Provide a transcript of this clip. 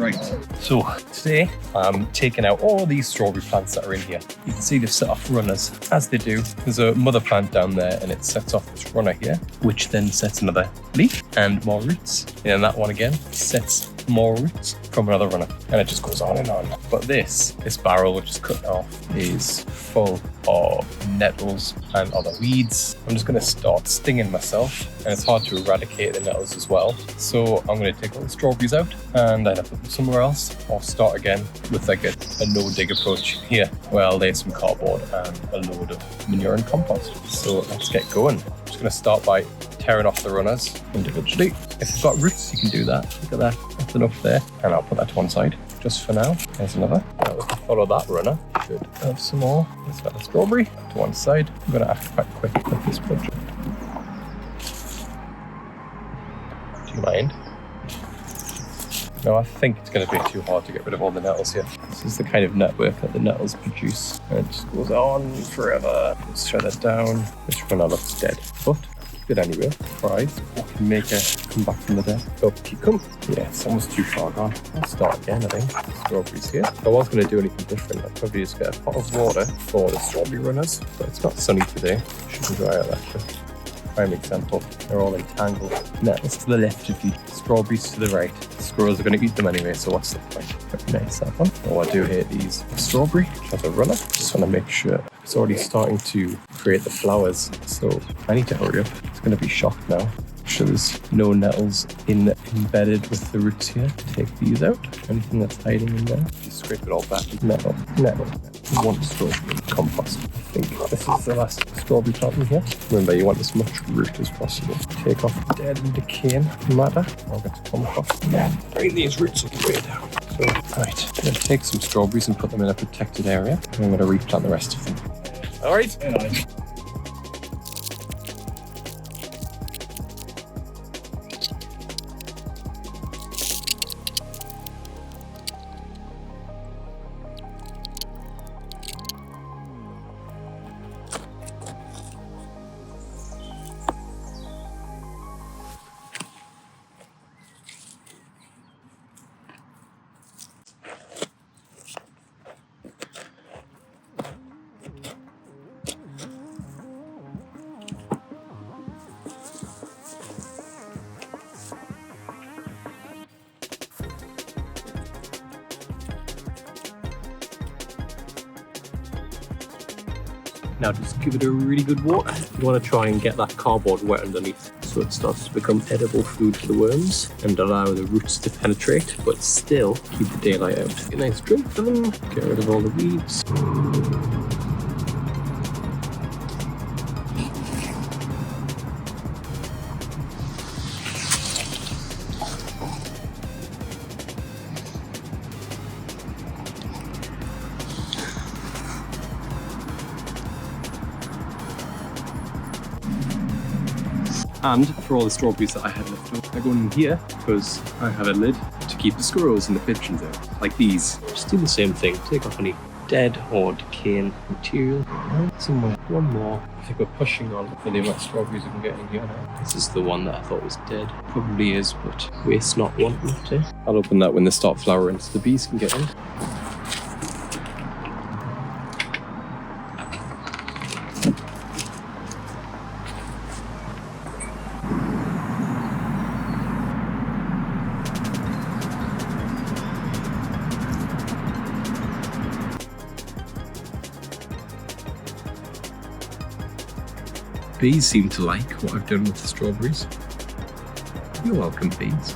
Right, so today I'm taking out all these strawberry plants that are in here. You can see they've set off runners. As they do, there's a mother plant down there and it sets off this runner here, which then sets another leaf and more roots. And that one again sets more roots from another runner. And it just goes on and on. But this barrel, which is cut off, is full of nettles and other weeds. I'm just going to start stinging myself, and it's hard to eradicate the nettles as well. So I'm going to take all the strawberries out and either put them somewhere else or start again with like a no-dig approach here, where I'll lay some cardboard and a load of manure and compost. So let's get going. I'm just going to start by tearing off the runners individually. If you've got roots, you can do that. Look at that, that's enough there. And I'll put that to one side just for now. There's another. Now we can follow that runner. Should have some more. Let's get the strawberry to one side. I'm going to act quite quick with this project. Do you mind? No, I think it's going to be too hard to get rid of all the nettles here. This is the kind of network that the nettles produce. And it just goes on forever. Let's shut it down. This runner looks dead, but good anyway. Right, I can make her come back from the dead. Up you come. Yeah, it's almost too far gone. I'll start again, I think. Strawberries here. If I was going to do anything different, I'd probably just get a pot of water for the strawberry runners. But it's not sunny today. Shouldn't dry out actually. Prime example. They're all entangled. Nettles to the left of you. Strawberries to the right. The squirrels are going to eat them anyway, so what's the point? Pretty nice, that one. Oh, I do hate these. Strawberry, has a runner. Just want to make sure it's already starting to create the flowers, so I need to hurry up. It's going to be shocked now. Sure, there's no nettles embedded with the roots here. Take these out. Anything that's hiding in there. Just scrape it all back. Nettle. One strawberry compost. I think this is the last strawberry plant in here. Remember, you want as much root as possible. Take off dead and decaying matter. I'll get to compost. Bring these roots up way down. So, right, I'm going to take some strawberries and put them in a protected area. And I'm going to replant the rest of them. All right. Now just give it a really good water. You want to try and get that cardboard wet underneath so it starts to become edible food for the worms and allow the roots to penetrate, but still keep the daylight out. Get a nice drink for them, get rid of all the weeds. And for all the strawberries that I had left over, I go in here because I have a lid to keep the squirrels and the pigeons out. Like these. Just do the same thing. Take off any dead or decaying material. And somewhere. One more. I think we're pushing on for the amount of strawberries we can get in here now. This is the one that I thought was dead. Probably is, but waste not, want not to. I'll open that when they start flowering so the bees can get in. Bees seem to like what I've done with the strawberries. You're welcome, bees.